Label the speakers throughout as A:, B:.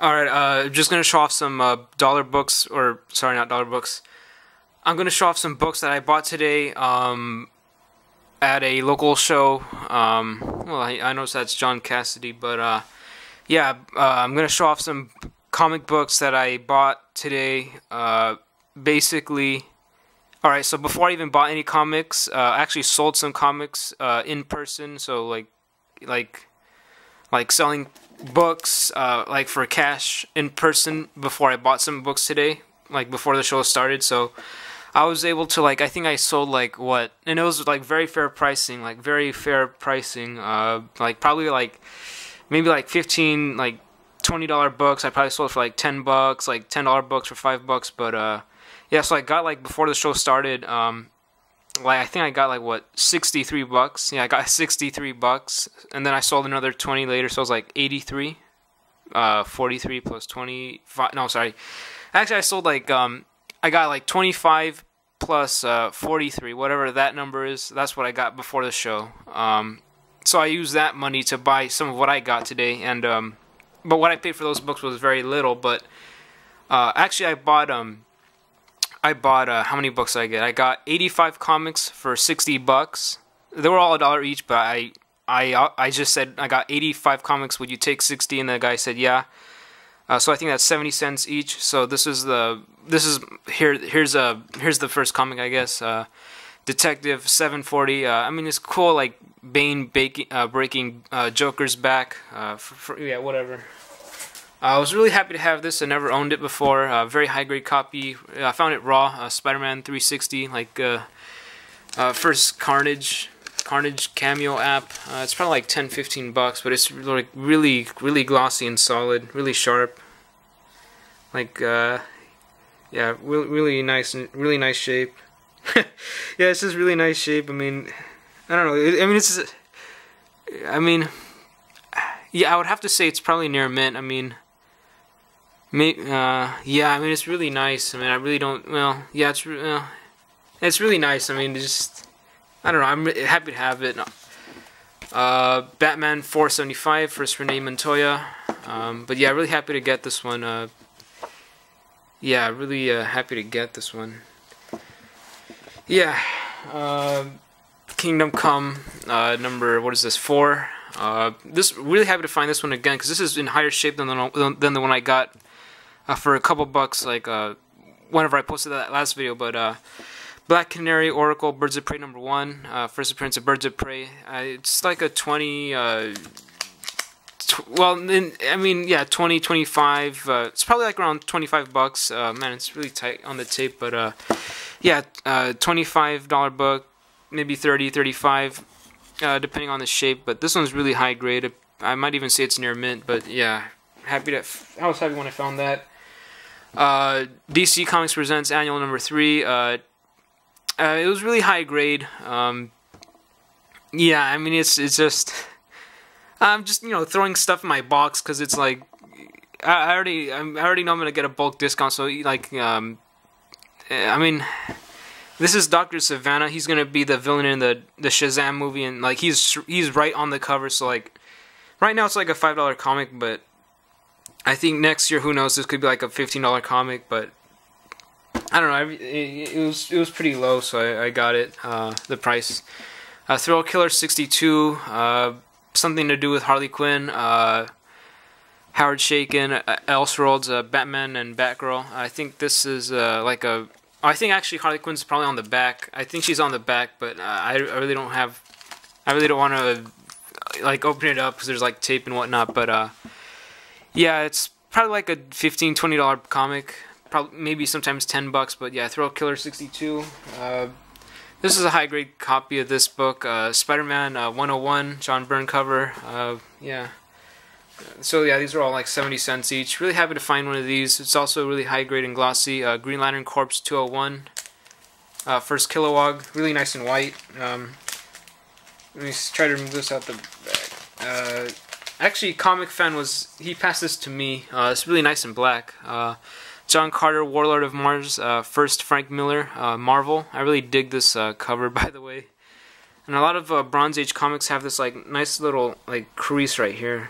A: Alright, just gonna show off some dollar books, or sorry, not dollar books. I'm gonna show off some books that I bought today at a local show. Well, I noticed that's John Cassidy, but yeah, I'm gonna show off some comic books that I bought today. Basically, alright, so before I even bought any comics, I actually sold some comics in person, so like selling books like for cash in person before I bought some books today, like before the show started. So I was able to, like, I think I sold like what, and it was like very fair pricing, like probably like maybe like 15, like $20 books. I probably sold for like $10, like $10 books for $5. But yeah, so I got, like, before the show started, like, I think I got like what, $63. Yeah, I got $63, and then I sold another 20 later, so it was like 83. 43 plus 25. No, sorry. Actually, I sold like I got like 25 plus 43, whatever that number is. That's what I got before the show. So I used that money to buy some of what I got today, and but what I paid for those books was very little. But actually, I bought how many books did I get? I got 85 comics for $60. They were all $1 each, but I just said I got 85 comics. Would you take 60? And the guy said yeah. So I think that's 70 cents each. So here's the first comic, I guess. Detective 740. I mean, it's cool. Like Bane breaking Joker's back. Yeah, whatever. I was really happy to have this. I never owned it before. Very high grade copy. I found it raw. Spider-Man 360, like first Carnage cameo app. It's probably like $10-15, but it's like really glossy and solid, really sharp. Like yeah, really nice shape. Yeah, it's just really nice shape. I mean, I don't know. Yeah, I would have to say it's probably near mint. I mean, yeah, I mean, it's really nice. I mean, I really don't. Well, yeah, it's really nice. I mean, I don't know. I'm happy to have it. Batman 475 for Renee Montoya. But yeah, really happy to get this one. Yeah, really happy to get this one. Yeah, Kingdom Come number, what is this, 4? This really happy to find this one again, because this is in higher shape than the one I got for a couple bucks, like whenever I posted that last video. But Black Canary, Oracle, Birds of Prey number 1, first appearance of Birds of Prey. It's like a 20, well, I mean, yeah, 20, 25, it's probably like around $25. Man, it's really tight on the tape, but yeah, $25 book, maybe 30, 35, depending on the shape. But this one's really high grade. I might even say it's near mint, but yeah, I was happy when I found that. DC Comics Presents Annual number 3. It was really high grade. Yeah, I mean, it's just, I'm just, you know, throwing stuff in my box, because it's like, I already know I'm gonna get a bulk discount. So like, I mean, this is Dr. Savannah. He's gonna be the villain in the Shazam movie, and like he's right on the cover. So like, right now it's like a $5 comic, but I think next year, who knows, this could be like a $15 comic. But I don't know. It was pretty low, so I got it. The price. Thrill Killer 62. Something to do with Harley Quinn. Howard Chaykin, Elseworlds, Batman and Batgirl. I think this is like a. I think actually Harley Quinn's probably on the back. I think she's on the back, but I really don't have. I really don't want to like open it up because there's like tape and whatnot. But yeah, it's probably like a $15-20 comic. Probably maybe sometimes $10. But yeah, Thrill Killer 62. This is a high grade copy of this book. Spider-Man 101, John Byrne cover. Yeah. So yeah, these are all like 70 cents each. Really happy to find one of these. It's also really high grade and glossy. Green Lantern Corps 201. First Kilowog. Really nice and white. Let me try to remove this out the bag. Actually, Comic Fan he passed this to me. It's really nice and black. John Carter, Warlord of Mars, first Frank Miller, Marvel. I really dig this cover, by the way. And a lot of Bronze Age comics have this like nice little like crease right here.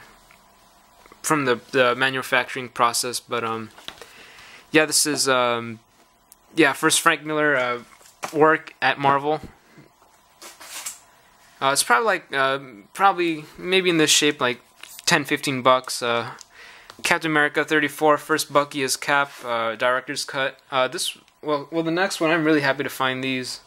A: from the manufacturing process. But yeah, this is yeah, first Frank Miller work at Marvel. It's probably like maybe in this shape, like $10-15. Captain America 34, first Bucky as Cap, director's cut. Well, the next one, I'm really happy to find these.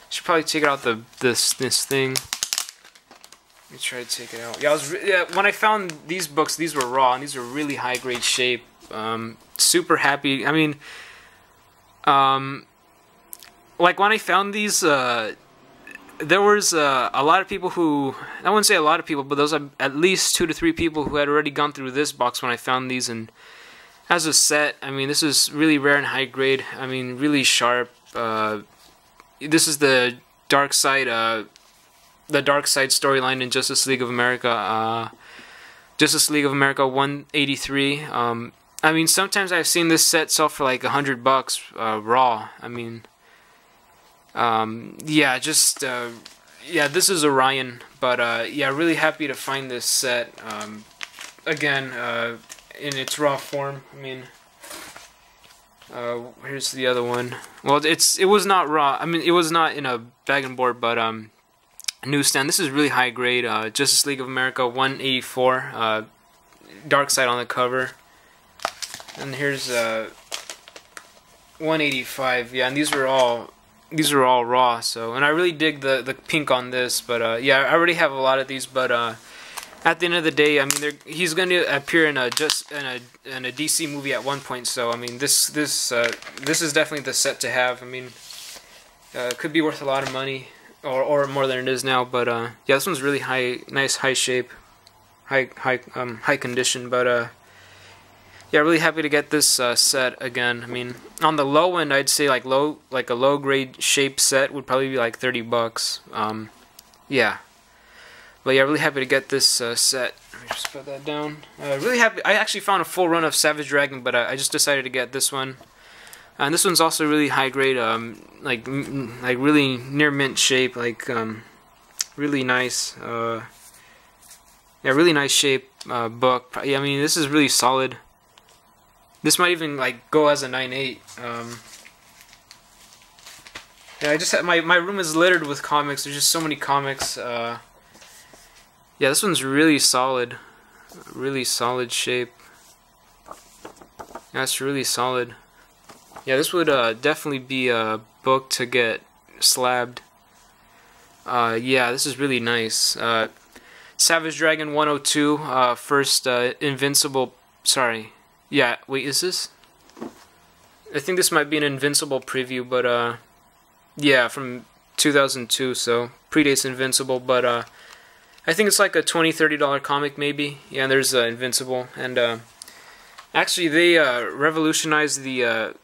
A: Should probably take out this thing. Let me try to take it out. Yeah, when I found these books, these were raw, and these are really high grade shape. Super happy. I mean, like when I found these, there was a lot of people who, I wouldn't say a lot of people, but there was at least 2 to 3 people who had already gone through this box when I found these. And as a set, I mean, this is really rare and high grade. I mean, really sharp. This is the Dark Side storyline in Justice League of America. Justice League of America 183. I mean, sometimes I've seen this set sell for like $100 raw. I mean, yeah, just yeah, this is Orion, but yeah, really happy to find this set again in its raw form. I mean, here's the other one. Well, it was not raw. I mean, it was not in a bag and board, but newsstand. This is really high grade. Justice League of America 184. Dark Side on the cover. And here's 185. Yeah, and these are all raw. So, and I really dig the pink on this. But yeah, I already have a lot of these. But at the end of the day, I mean, he's going to appear in a DC movie at one point. So I mean, this is definitely the set to have. I mean, it could be worth a lot of money, or more than it is now. But yeah, this one's really nice high shape, high condition. But yeah, really happy to get this set again. I mean, on the low end, I'd say like a low grade shape set would probably be like $30. Yeah, but yeah, really happy to get this set. Let me just put that down. Really happy. I actually found a full run of Savage Dragon, but I just decided to get this one. And this one's also really high grade, like really near mint shape, like really nice. Yeah, really nice shape book. Yeah, I mean, this is really solid. This might even like go as a 9.8. Yeah, I just had, my room is littered with comics. There's just so many comics. Yeah, this one's really solid shape. That's really solid. Yeah, this would definitely be a book to get slabbed. Yeah, this is really nice. Savage Dragon 102, first Invincible. Sorry. Yeah, wait, is this? I think this might be an Invincible preview, but yeah, from 2002, so predates Invincible, but I think it's like a $20-$30 comic maybe. Yeah, there's Invincible, and actually they revolutionized the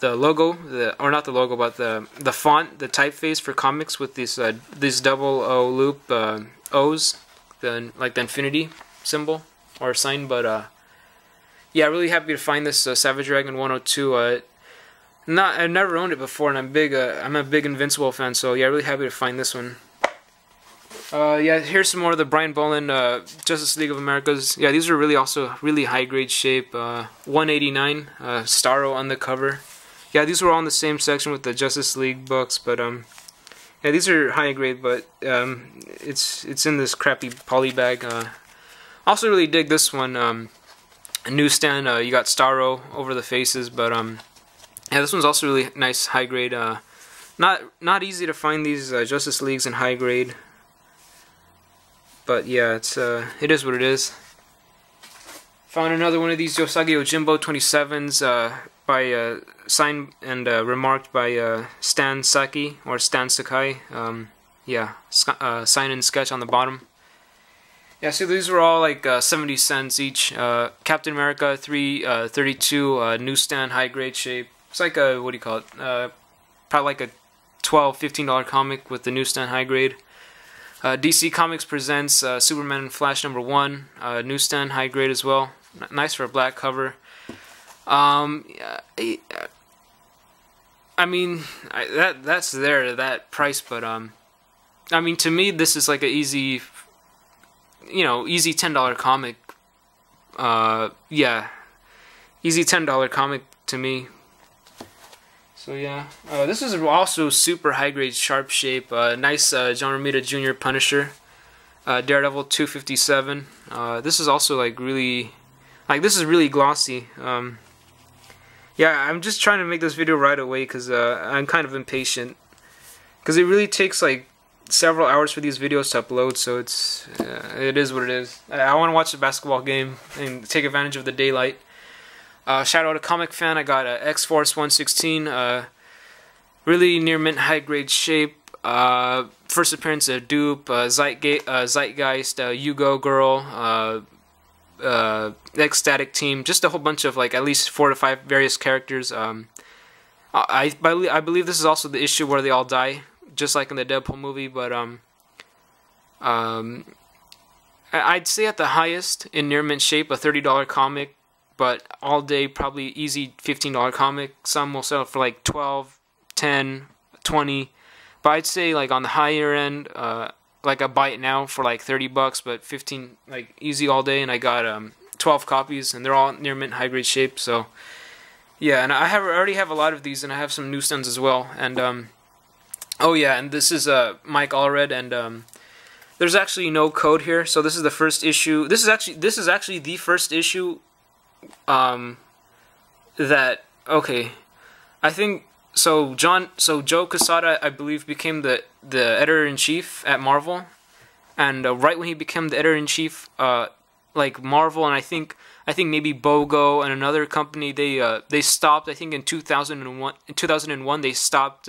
A: logo, or not the logo, but the font, the typeface for comics with these double O loop O's, like the infinity symbol or sign, but yeah, really happy to find this Savage Dragon 102. I've never owned it before, and I'm a big Invincible fan, so yeah, really happy to find this one. Yeah, here's some more of the Brian Bolland Justice League of Americas. Yeah, these are really also really high grade shape. 189 Starro on the cover. Yeah, these were all in the same section with the Justice League books, but yeah, these are high grade, but it's in this crappy poly bag. Also really dig this one. Newsstand, you got Starro over the faces, but yeah, this one's also really nice high grade. Not easy to find these Justice Leagues in high grade, but yeah, it is what it is. Found another one of these Yosagi Ojimbo 27s by signed and remarked by Stan Saki or Stan Sakai. Yeah, sign and sketch on the bottom. Yeah, so these were all like 70 cents each. Captain America 332 newsstand high grade shape. It's like a, what do you call it? Probably like a $12-$15 comic with the newsstand high grade. DC Comics presents Superman and Flash #1, newsstand high grade as well. Nice for a black cover. I mean, that's there, that price, but I mean, to me, this is like an easy, easy $10 comic. Yeah, easy $10 comic to me. So yeah, this is also super high grade, sharp shape. Nice John Romita Jr. Punisher, Daredevil 257. This is also like really, this is really glossy. Yeah, I'm just trying to make this video right away because I'm kind of impatient. Because it really takes like several hours for these videos to upload, so it is what it is. I want to watch the basketball game and take advantage of the daylight. Shout out to Comic Fan. I got X-Force 116. Really near mint high grade shape. First appearance of Dupe, Zeitgeist, Yugo Girl, Ecstatic Team. Just a whole bunch of like at least 4 to 5 various characters. I believe this is also the issue where they all die, just like in the Deadpool movie. But I'd say at the highest in near mint shape, a $30 comic. But all day, probably easy $15 comic. Some will sell for like 12, 10, 20. But I'd say like on the higher end, like a Buy It Now for like $30, but 15 like easy all day. And I got 12 copies, and they're all near mint high grade shape. So yeah, and I already have a lot of these, and I have some newsstands as well. And oh yeah, and this is Mike Allred, and there's actually no code here. So this is the first issue. This is actually the first issue. That okay, I think so. Joe Quesada, I believe, became the editor-in-chief at Marvel, and right when he became the editor-in-chief, like Marvel, and I think maybe BOGO and another company, they stopped. I think in 2001. In 2001, they stopped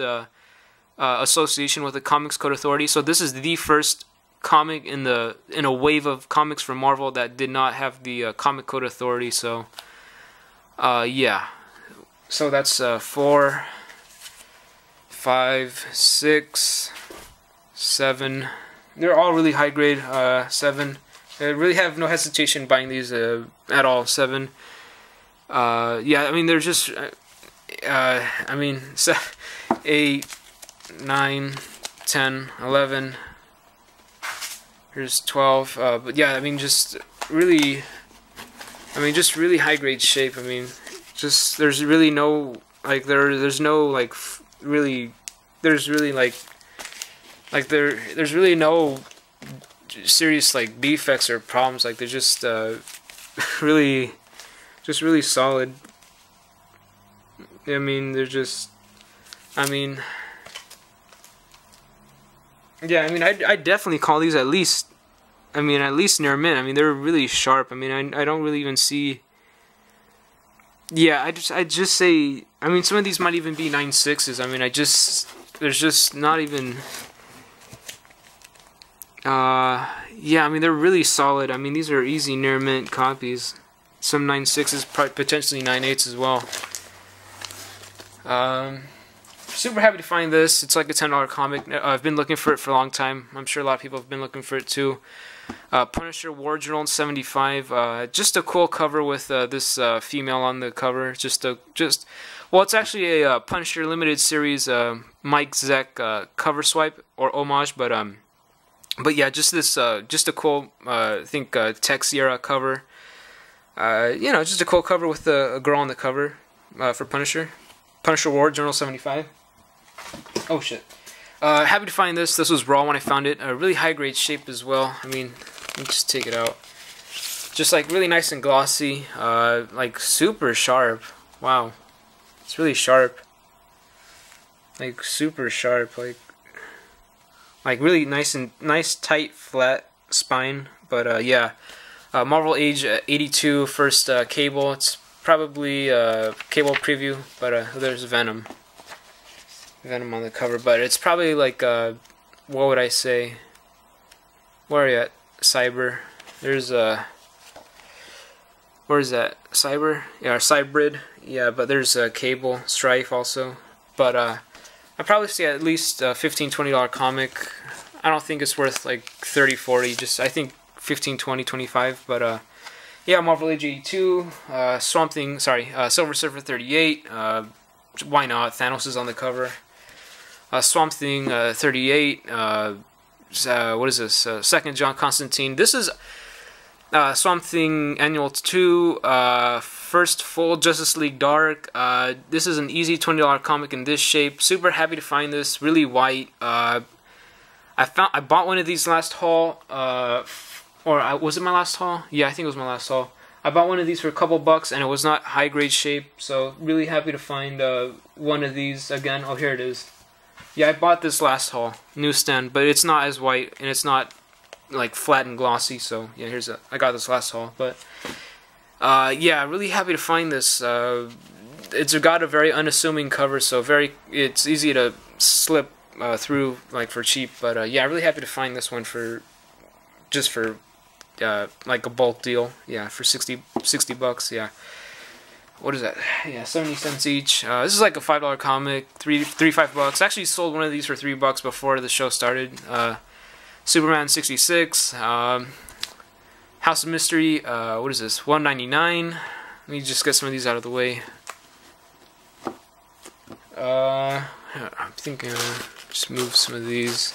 A: association with the Comics Code Authority. So this is the first comic in a wave of comics from Marvel that did not have the Comic Code Authority. So yeah, so that's 4, 5, 6, 7. They're all really high grade. 7. I really have no hesitation buying these at all. 7. Yeah, I mean they're just I mean 8, 9, 10, 11. Here's 12, but yeah, I mean, just really high grade shape. I mean, just there's really no like there's no like really there's really there's really no serious like defects or problems. Like they're just really solid. I mean, they're just yeah, I mean, I definitely call these at least near mint. I mean, they're really sharp. I mean, I don't really even see. Yeah, I just say. I mean, some of these might even be 9.6s. I mean, there's just not even. Yeah, I mean, they're really solid. I mean, these are easy near mint copies. Some 9.6s, potentially 9.8s as well. Super happy to find this. It's like a $10 comic. I've been looking for it for a long time. I'm sure a lot of people have been looking for it too. Punisher War Journal 75. Just a cool cover with this female on the cover. Well, it's actually a Punisher limited series Mike Zeck cover swipe or homage, but yeah, just a cool I think Tech Sierra cover. You know, just a cool cover with a girl on the cover for Punisher. Punisher War Journal 75. Oh shit. Happy to find this. This was raw when I found it. Really high grade shape as well. I mean, let me just take it out. Just like really nice and glossy. Like super sharp. Wow. It's really sharp. Like super sharp. Like really nice tight flat spine. But yeah. Marvel Age 82 first Cable. It's probably Cable preview, but there's Venom on the cover, but it's probably like what would I say? Where are you at? Cyber. There's where is that? Cyber? Yeah, or Cybrid. Yeah, but there's Cable, Strife also. But I'd probably say at least $15, $20 comic. I don't think it's worth like 30, 40. Just I think 15, 20, 25. But yeah, Marvel Age 82, Swamp Thing, Silver Surfer 38, why not, Thanos is on the cover, Swamp Thing 38, what is this, Second John Constantine. This is, Swamp Thing Annual 2, first full Justice League Dark. This is an easy $20 comic in this shape. Super happy to find this. Really white. I bought one of these last haul. Was it my last haul? Yeah, I think it was my last haul. I bought one of these for a couple bucks, and it was not high grade shape. So really happy to find one of these again. Oh, here it is. Yeah, I bought this last haul, newsstand, but it's not as white, and it's not like flat and glossy. So yeah, I got this last haul, but yeah, really happy to find this. It's got a very unassuming cover, so it's easy to slip through like for cheap. But yeah, really happy to find this one for like a bulk deal. Yeah, for 60 bucks. Yeah. What is that? Yeah, 70 cents each. This is like a $5 comic, $5. Actually sold one of these for $3 before the show started. Superman 66, House of Mystery. What is this? $1.99. Let me just get some of these out of the way. I'm thinking just move some of these.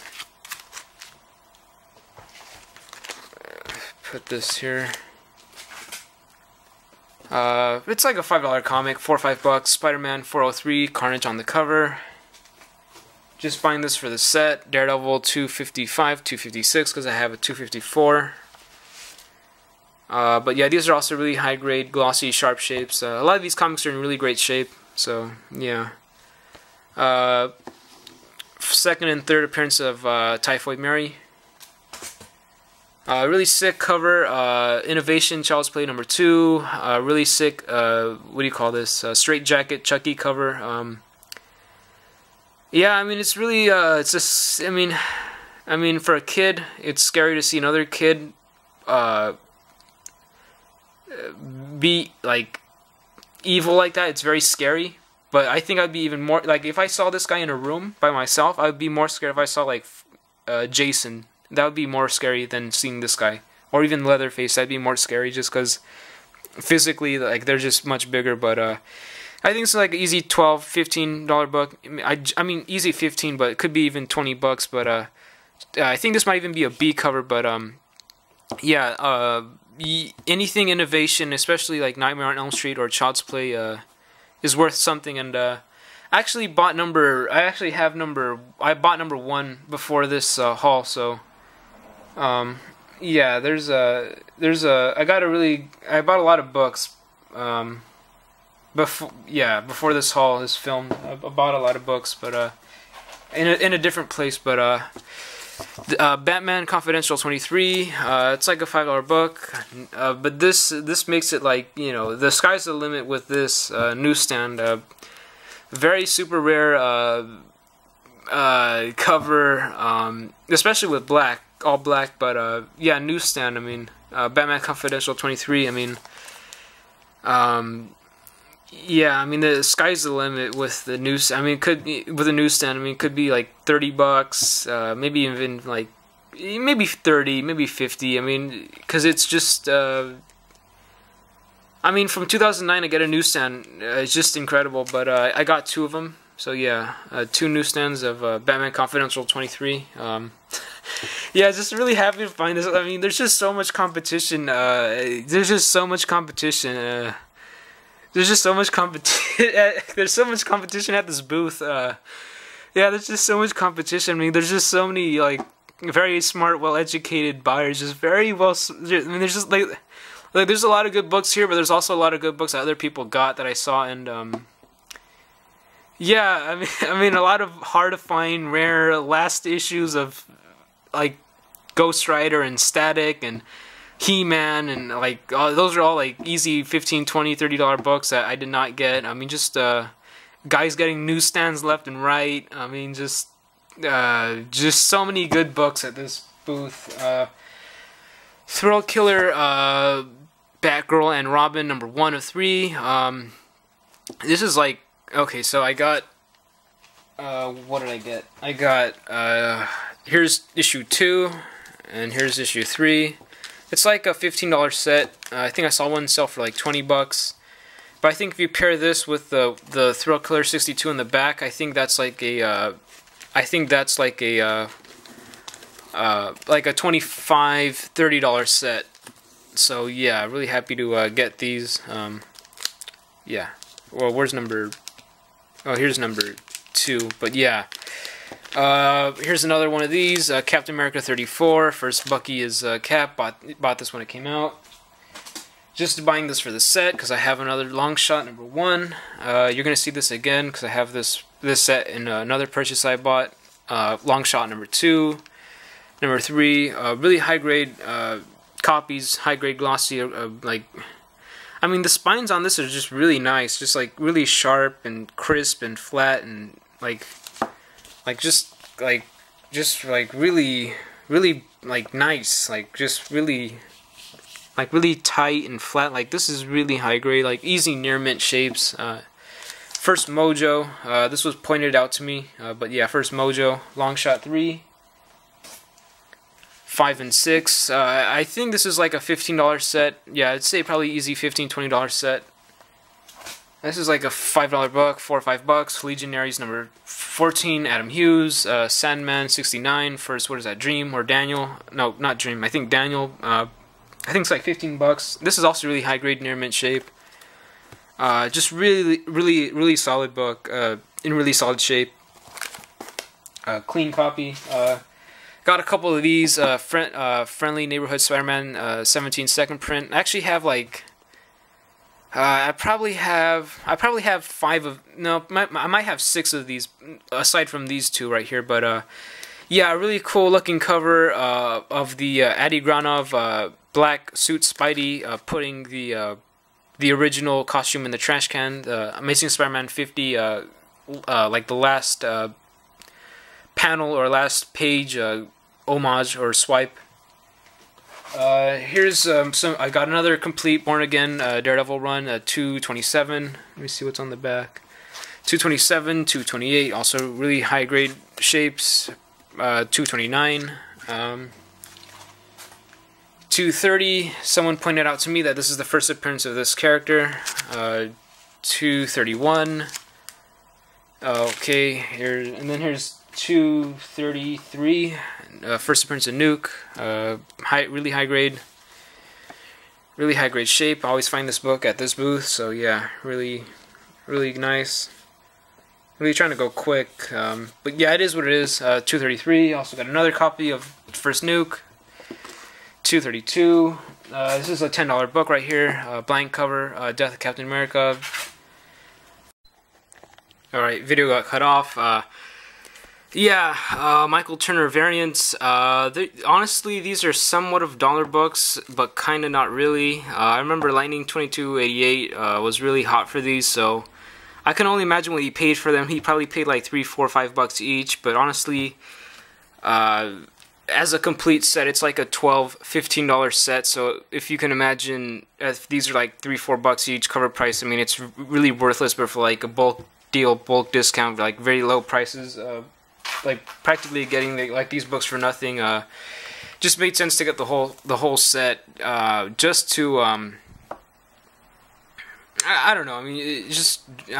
A: Put this here. It's like a $5 comic, $4 or $5. Spider-Man 403, Carnage on the cover. Just buying this for the set. Daredevil 255, 256 because I have a 254. But yeah, these are also really high grade, glossy, sharp shapes. A lot of these comics are in really great shape. So yeah. Second and third appearance of Typhoid Mary. Really sick cover. Innovation Child's Play number 2. Really sick. What do you call this? Straight Jacket Chucky cover. Yeah, I mean it's really. It's just. I mean, for a kid, it's scary to see another kid be like evil like that. It's very scary. But I think I'd be even more like if I saw this guy in a room by myself. I'd be more scared if I saw like Jason. That would be more scary than seeing this guy. Or even Leatherface, that'd be more scary just because physically, like, they're just much bigger. But I think it's like an easy $12, $15 book. I mean, easy 15, but it could be even $20. But I think this might even be a B cover. But yeah, anything innovation, especially like Nightmare on Elm Street or Child's Play, is worth something. And I bought number 1 before this haul. So. Yeah, I bought a lot of books, before this haul is filmed. I bought a lot of books, but, in a different place, but, Batman Confidential 23, it's like a $5 book, but this makes it like, you know, the sky's the limit with this, newsstand, very super rare, cover, especially with black. All black, but yeah, newsstand. I mean, Batman Confidential 23. I mean, yeah, I mean the sky's the limit with the news. I mean, with a newsstand. I mean, it could be like $30, maybe even like maybe 30, maybe 50. I mean, because it's just. I mean, from 2009 to get a newsstand, it's just incredible. But I got 2 of them. So yeah, 2 newsstands of Batman Confidential 23. Yeah, just really happy to find this. I mean, there's just so much competition. There's so much competition at this booth. Yeah, there's just so much competition. I mean, there's just so many like very smart, well-educated buyers. Just very well. I mean, there's just like there's a lot of good books here, but there's also a lot of good books that other people got that I saw, and yeah, I mean, a lot of hard to find, rare last issues of like Ghost Rider and Static and He-Man and like those are all like easy $15, $20, $30 books that I did not get. I mean, just guys getting newsstands left and right. I mean, just so many good books at this booth. Thrill Killer, Batgirl and Robin number 1 of 3. This is like okay, so I got what did I get? I got here's issue 2. And here's issue 3. It's like a $15 set. I think I saw one sell for like $20. But I think if you pair this with the Thrill Killer 62 in the back, I think that's like a like a $25, $30 set. So yeah, really happy to get these. Yeah. Well, where's number? Oh, here's number 2. But yeah. Here's another one of these. Captain America 34. First Bucky is Cap. Bought this when it came out. Just buying this for the set because I have another long shot number 1. You're gonna see this again because I have this set in another purchase I bought. Long shot number 2, number 3. Really high grade copies, high grade glossy. Like, I mean, the spines on this are just really nice, just like really sharp and crisp and flat and just really like nice, like just really. Like really tight and flat. Like this is really high grade, like easy near mint shapes. First Mojo, this was pointed out to me, but yeah, first Mojo, long shot 3, 5 and 6. I think this is like a $15 set. Yeah, I'd say probably easy $15-$20 set. This is like a $5 book, $4 or $5. Legionaries number 14, Adam Hughes, Sandman 69. First, what is that? Dream or Daniel? No, not Dream. I think Daniel. I think it's like $15. This is also really high grade near mint shape. Just really solid book. In really solid shape. Clean copy. Got a couple of these. Friendly Neighborhood Spider-Man 17 second print. I actually have like. I probably have 5 of. No, I might have 6 of these aside from these 2 right here. But yeah, a really cool looking cover of the Adi Granov. Black suit Spidey putting the original costume in the trash can. Amazing Spider-Man 50, like the last panel or last page homage or swipe. Here's some. I got another complete Born Again Daredevil run. 227. Let me see what's on the back. 227, 228. Also really high grade shapes. 229. 230, someone pointed out to me that this is the first appearance of this character. 231. Okay, and then here's 233. First appearance of Nuke. Really high grade shape. I always find this book at this booth, so yeah, really nice. Really trying to go quick, but yeah, it is what it is. 233. Also got another copy of First Nuke. 232. This is a $10 book right here. Blank cover. Death of Captain America. Alright, video got cut off. Yeah, Michael Turner variants. Honestly, these are somewhat of dollar books, but kind of not really. I remember Lightning 2288 was really hot for these, so I can only imagine what he paid for them. He probably paid like $3, $4, $5 each, but honestly, as a complete set, it's like a $12, $15 set. So if you can imagine, if these are like $3, $4 each cover price, I mean, it's really worthless. But for like a bulk deal, bulk discount, like very low prices, like practically getting like these books for nothing, just made sense to get the whole set. Just to I don't know. I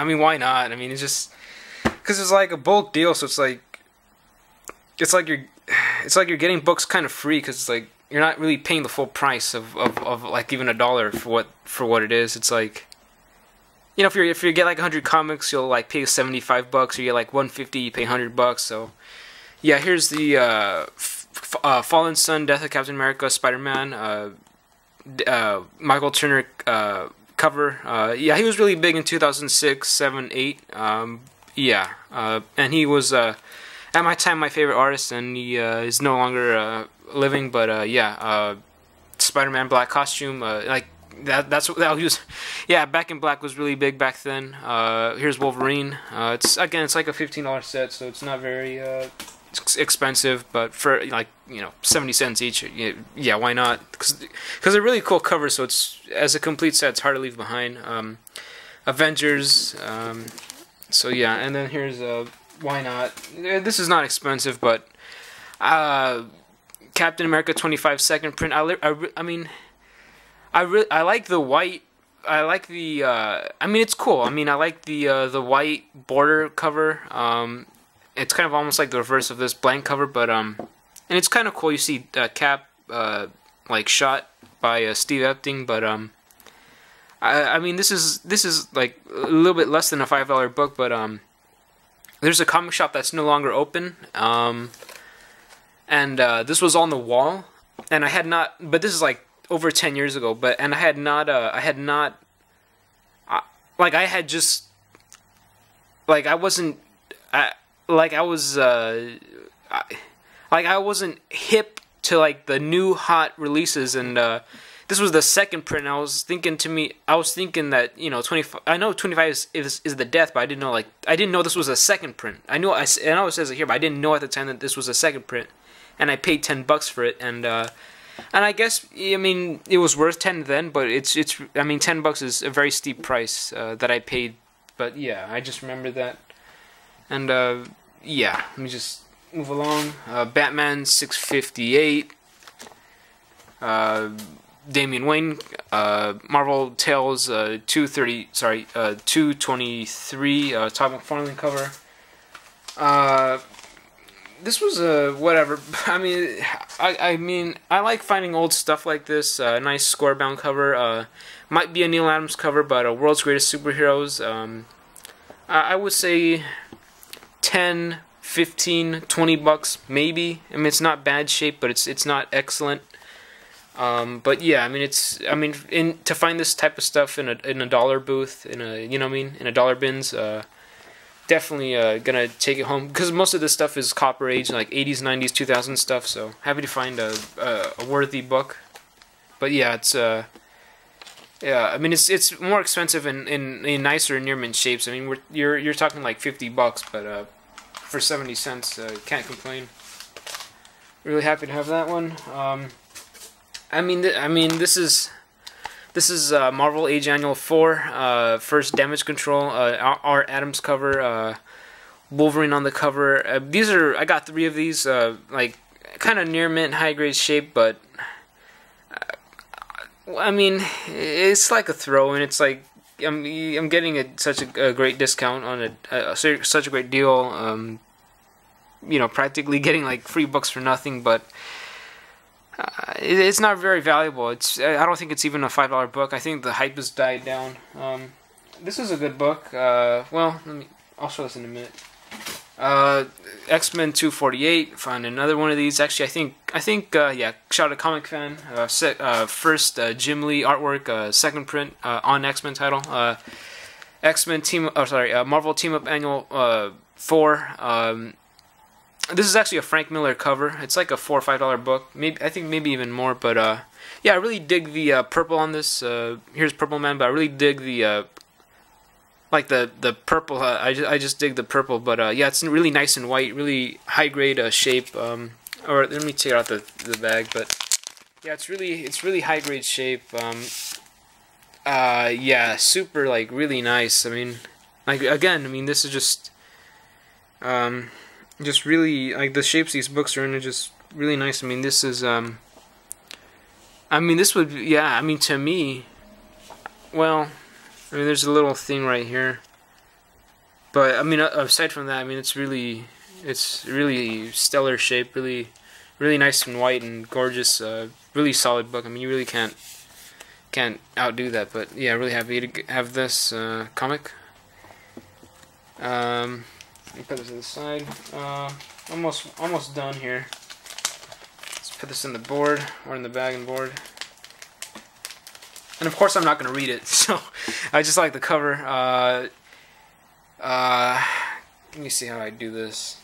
A: mean, why not? I mean, it's just because it's like a bulk deal, so it's like you're getting books kind of free because it's like you're not really paying the full price of like even $1 for what it is. It's like, you know, if you get like 100 comics, you'll like pay $75, or you get like 150, you pay $100. So yeah, here's the Fallen Sun, Death of Captain America, Spider-Man, Michael Turner cover. Yeah, he was really big in 2006, 7, 8. Yeah, and he was at my time my favorite artist, and he is no longer living. But yeah, Spider-Man black costume, like that's what he was. Yeah, Back in Black was really big back then. Here's Wolverine. It's like a $15 set, so it's not very expensive, but for like 70 cents each, yeah, why not? Because they're really cool covers, so it's as a complete set, it's hard to leave behind. Avengers. So yeah, and then here's why not? This is not expensive, but Captain America 25 second print. I mean, I like the white. I like the. I mean, it's cool. I mean, I like the white border cover. It's kind of almost like the reverse of this blank cover, but and it's kind of cool. You see Cap like shot by Steve Epting, but I mean this is like a little bit less than a $5 book, but there's a comic shop that's no longer open, and this was on the wall, and I had not, but this is like over 10 years ago, but and I had not like I had just like I wasn't like I was like I wasn't hip to like the new hot releases, and this was the second print. And I was thinking that, you know, 25. I know 25 is the death, but I didn't know this was a second print. I know it says it here, but I didn't know at the time that this was a second print, and I paid $10 for it, and I guess, I mean, it was worth 10 then, but it's I mean, $10 is a very steep price that I paid. But yeah, I just remember that, and yeah, let me just move along. Batman 658. Damian Wayne, Marvel Tales 223, Todd McFarlane cover. This was whatever. I mean, I like finding old stuff like this. Nice score-bound cover. Might be a Neil Adams cover, but World's Greatest Superheroes. I would say 10, 15, $20 maybe. I mean, it's not bad shape, but it's not excellent. But yeah, I mean, to find this type of stuff in a dollar booth, in a dollar bins, definitely gonna take it home, because most of this stuff is copper age, like 80s, 90s, 2000s stuff. So happy to find a worthy book. But yeah, it's yeah, I mean, it's more expensive in nicer near mint shapes. I mean, you're talking like $50, but for 70 cents, can't complain. Really happy to have that one. I mean, this is Marvel Age Annual 4, first Damage Control, Art Adams cover, Wolverine on the cover. I got 3 of these, like kind of near mint, high grade shape, but I mean, it's like a throw, and it's like I'm getting such a great discount on such a great deal. You know, practically getting like free books for nothing, but. It's not very valuable. I don't think it's even a $5 book. I think the hype has died down. This is a good book. Well, I'll show this in a minute. X-Men 248. Found another one of these. Actually, I think yeah. Shout out to Comic Fan. First Jim Lee artwork. Second print on X-Men title. X-Men Marvel Team Up Annual 4. This is actually a Frank Miller cover. It's like a $4 or $5 book. I think maybe even more. But yeah, I really dig the purple on this. Here's Purple Man, but I really dig the like the purple. I just dig the purple. But yeah, it's really nice and white, really high grade shape. Or let me take out the bag. But yeah, it's really high grade shape. Yeah, super, like, really nice. I mean, like, again, I mean, this is just really, like, the shapes these books are in are just really nice. I mean, this is, I mean, this would, yeah, I mean, to me, well, I mean, there's a little thing right here, but, I mean, aside from that, I mean, it's really stellar shape, really nice and white and gorgeous, really solid book. I mean, you really can't outdo that. But yeah, really happy to have this comic. Let me put this to the side. Almost done here. Let's put this in the board, or in the bag and board. And of course, I'm not going to read it, so I just like the cover. Let me see how I do this.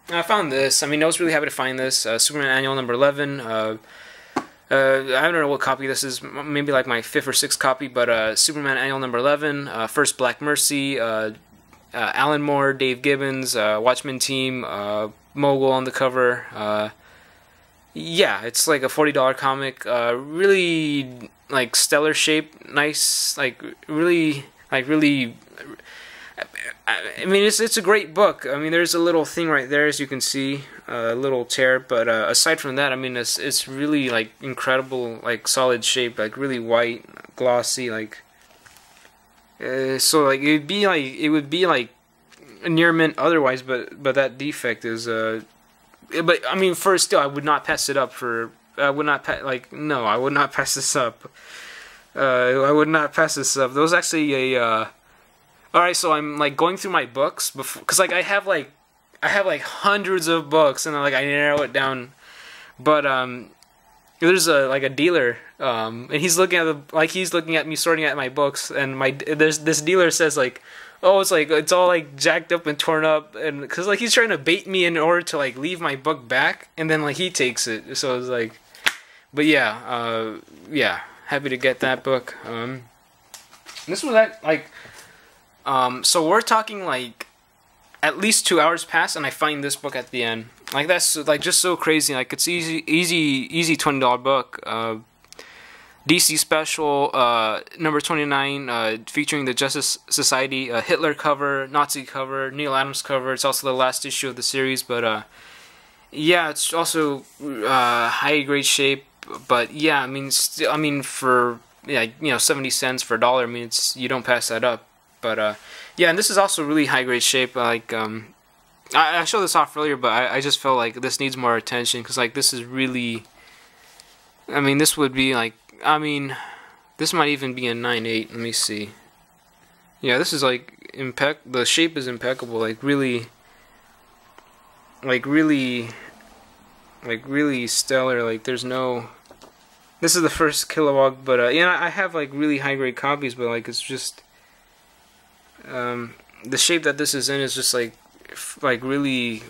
A: I found this. I mean, I was really happy to find this. Superman Annual number 11. I don't know what copy this is. Maybe like my 5th or 6th copy. But Superman Annual number 11. First Black Mercy. Alan Moore, Dave Gibbons, Watchmen team, Mogul on the cover. Yeah, it's like a $40 comic. Really, like, stellar shape. Nice, like, really. I mean, it's a great book. I mean, there's a little thing right there, as you can see, a little tear. But aside from that, I mean, it's really, like, incredible, like, solid shape, like, really white, glossy, like. So, like, it would be like near mint otherwise, but that defect is but I mean, still, I would not pass it up for no, I would not pass this up. I would not pass this up. There was actually a. Alright, so I'm like going through my books before, cause like I have like hundreds of books, and like I narrow it down. But there's a dealer, and he's looking at me sorting at my books, and there's this dealer says like, oh, it's all like jacked up and torn up, and because like he's trying to bait me in order to like leave my book back, and then like he takes it. So it's like, but yeah, happy to get that book. This was so we're talking like at least 2 hours pass, and I find this book at the end. Like that's like just so crazy. Like it's easy $20 book. DC Special number 29, featuring the Justice Society, Hitler cover, Nazi cover, Neil Adams cover. It's also the last issue of the series, but yeah, it's also high grade shape. But yeah, I mean for 70 cents for $1. I mean you don't pass that up. But yeah, and this is also really high grade shape. Like I showed this off earlier, but I just felt like this needs more attention, because like this is really, I mean this would be like, this might even be a 9/8. Let me see. Yeah, this is like the shape is impeccable. Like really stellar. Like there's no. This is the first Kilowog, but I have like really high grade copies, but like it's just the shape that this is in is just like really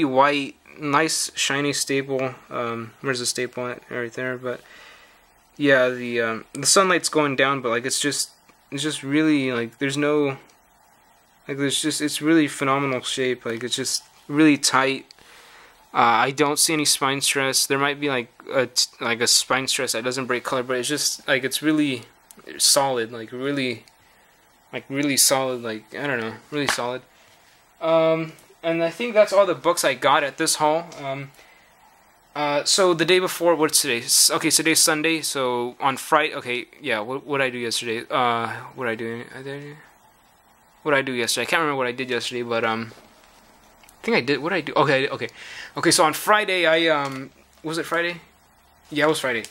A: white, nice shiny staple. Where's the staple at? Right there. But yeah, the sunlight's going down, but like it's just really like there's no like it's really phenomenal shape. Like it's just really tight. I don't see any spine stress. There might be like a spine stress that doesn't break color, but it's just like it's really solid. Like really solid. Like I don't know, really solid. And I think that's all the books I got at this haul. So the day before, what's today? Okay, so today's Sunday. So on Friday, okay, yeah. What did I do yesterday? What did I do? What did I do yesterday? I can't remember what I did yesterday, but I think I did. What did I do? Okay. So on Friday, was it Friday? Yeah, it was Friday.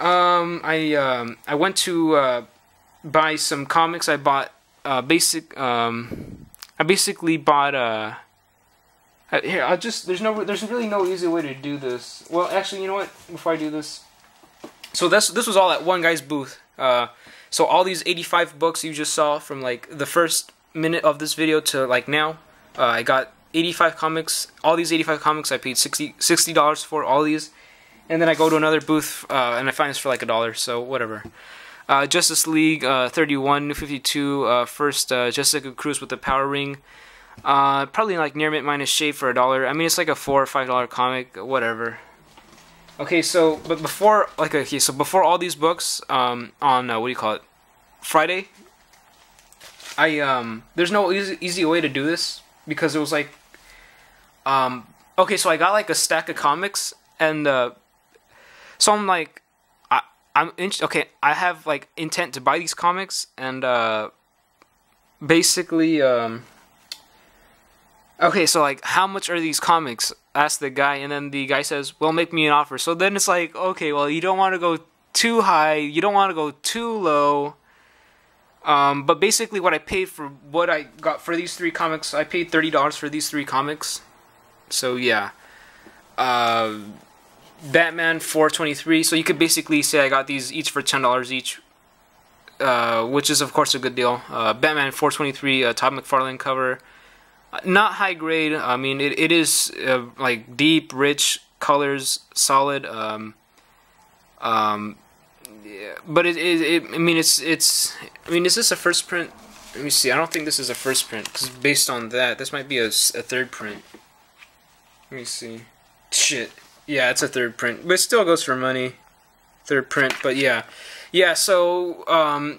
A: I went to buy some comics. I bought I basically bought here. There's really no easy way to do this. Well, actually, you know what? Before I do this, so this was all at one guy's booth. So all these 85 books you just saw from like the first minute of this video to like now, I got 85 comics. All these 85 comics I paid $60 for all these, and then I go to another booth and I find this for like $1. So whatever. Justice League 31, New 52, first Jessica Cruz with the Power Ring. Probably like near mint minus shade for $1. I mean, it's like a $4 or $5 comic, whatever. Okay, so but before before all these books, on what do you call it, Friday, there's no easy way to do this, because it was like, okay, so I got like a stack of comics, and so I'm like, okay, I have like intent to buy these comics, and basically, okay, so like, how much are these comics? Asked the guy, and then the guy says, well, make me an offer. So then it's like, okay, well, you don't want to go too high, you don't want to go too low. But basically what I paid for what I got for these 3 comics, I paid $30 for these 3 comics. So yeah. Batman 423. So you could basically say I got these each for $10 each. Which is of course a good deal. Batman 423 Todd McFarlane cover. Not high grade. I mean, it is like deep, rich colors, solid. Yeah, but I mean, it's. I mean, is this a first print? Let me see. I don't think this is a first print, because based on that, this might be a third print. Let me see. Shit. Yeah, it's a third print, but it still goes for money. Third print, but yeah. So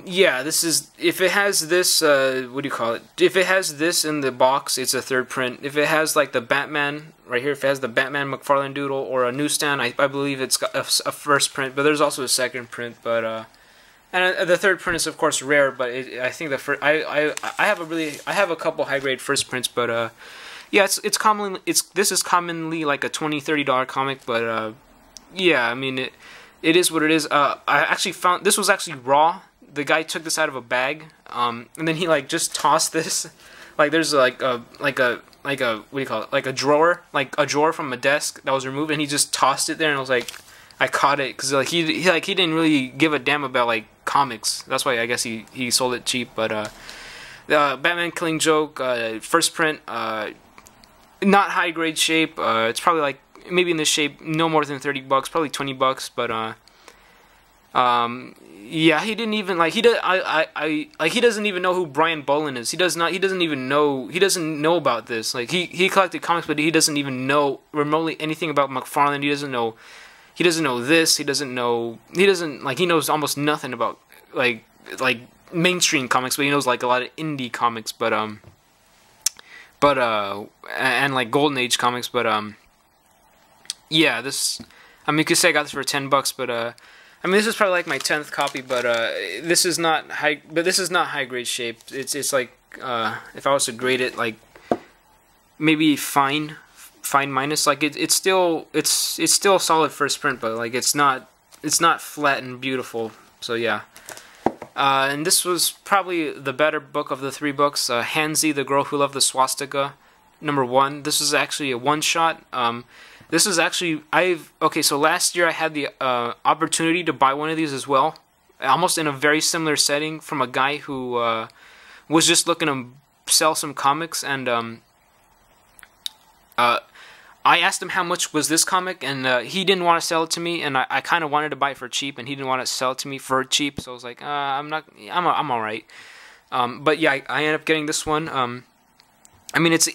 A: yeah, this is, if it has this, what do you call it? If it has this in the box, it's a third print. If it has like the Batman right here, if it has the Batman McFarlane doodle or a newsstand, I believe it's got a first print, but there's also a second print. But and the third print is of course rare, but I think the first, I have a couple high grade first prints, but yeah, this is commonly like a $20-$30 comic, but yeah, I mean it is what it is. I actually found this was actually raw. The guy took this out of a bag, and then he like just tossed this. Like there's like a what do you call it? Like a drawer from a desk that was removed, and he just tossed it there, and I was like, I caught it because like he didn't really give a damn about like comics. That's why I guess he sold it cheap. But Batman Killing Joke, first print, not high grade shape. It's probably like maybe in this shape no more than $30, probably $20. But yeah, he didn't even like he doesn't even know who Brian Bolin is. He doesn't know about this. Like he collected comics, but he doesn't even know remotely anything about McFarlane. He doesn't know this. He knows almost nothing about like mainstream comics, but he knows like a lot of indie comics, and like Golden Age comics, but yeah, this, I mean, you could say I got this for $10, but I mean, this is probably like my 10th copy, but this is not high grade shape. It's like if I was to grade it, like maybe fine minus. Like it's still a solid first print, but like it's not flat and beautiful. So yeah. And this was probably the better book of the 3 books. Hansi, the Girl Who Loved the Swastika, #1. This is actually a one-shot. This is actually, so last year I had the opportunity to buy one of these as well, almost in a very similar setting, from a guy who was just looking to sell some comics, and I asked him how much was this comic, and he didn't want to sell it to me, and I kind of wanted to buy it for cheap, and he didn't want to sell it to me for cheap, so I was like, I'm alright. But yeah, I ended up getting this one. I mean, it's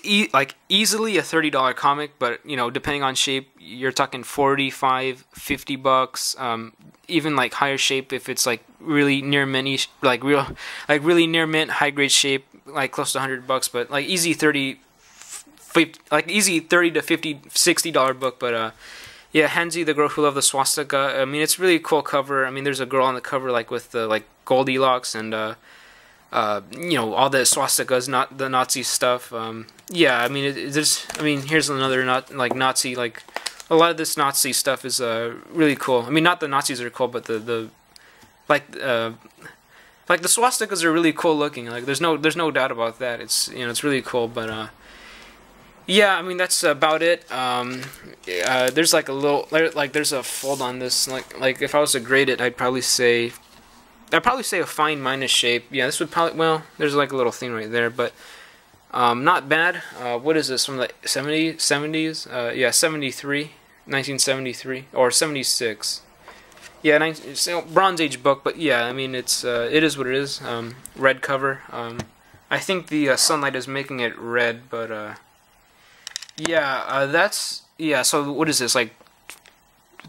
A: easily a $30 comic, but you know, depending on shape, you're talking $45, $50. Even like higher shape, if it's like really near mint, really near mint, high grade shape, like close to $100. But like easy $30 to $50, $60 book. But yeah, Hansi, the Girl Who Loved the Swastika. I mean, it's really cool cover. I mean, there's a girl on the cover like with the like Goldilocks and you know, all the swastikas, not the Nazi stuff. Yeah, I mean, here's another Nazi, like a lot of this Nazi stuff is really cool. I mean, not the Nazis are cool, but the swastikas are really cool looking. Like there's no doubt about that. It's, you know, it's really cool. But yeah, I mean, that's about it. There's like a little there's a fold on this. Like if I was to grade it, I'd probably say a fine minus shape. Yeah, this would probably, well, there's like a little thing right there, but not bad. What is this, from the 70s? Yeah, 1973 or 76. Yeah, it's a Bronze Age book, but yeah, I mean, it is what it is. Red cover. I think the sunlight is making it red, but yeah, so what is this, like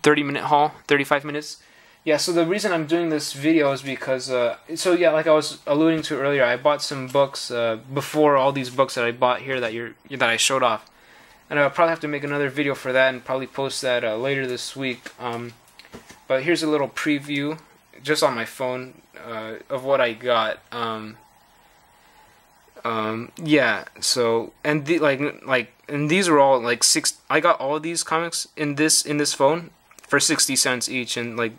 A: 30-minute haul, 35 minutes? Yeah, so the reason I'm doing this video is because, so yeah, like I was alluding to earlier, I bought some books before all these books that I bought here that I showed off, and I'll probably have to make another video for that and probably post that later this week. But here's a little preview, just on my phone, of what I got. Yeah, so and these are all like I got all of these comics in this phone for 60 cents each, and like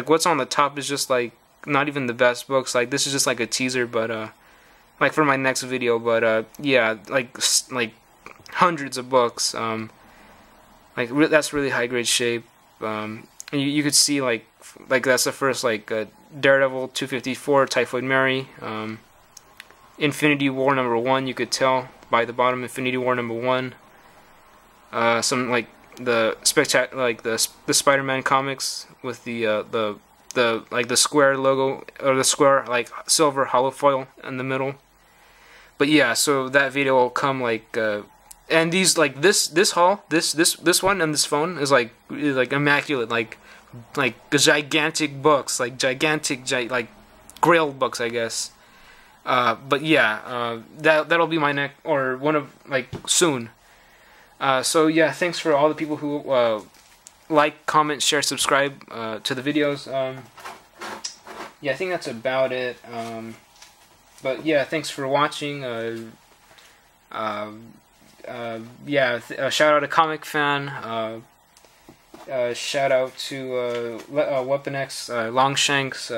A: what's on the top is just like not even the best books. Like this is just like a teaser, but like for my next video. But yeah, like hundreds of books. That's really high grade shape. And you could see like that's the first Daredevil 254, Typhoid Mary, Infinity War #1. You could tell by the bottom, Infinity War #1. Some like the the Spider-Man comics with the square logo, or the square like silver hollow foil in the middle. But yeah, so that video will come and these this haul, this one and this phone is like immaculate, like gigantic books, gigantic Grail books, I guess. But yeah, that'll be my next, or one of soon. So yeah, thanks for all the people who like, comment, share, subscribe to the videos. Yeah, I think that's about it. But yeah, thanks for watching. Yeah, shout out to Comic Fan. Shout out to Weapon X, Longshanks.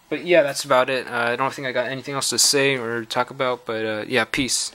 A: But yeah, that's about it. I don't think I got anything else to say or talk about. But yeah, peace.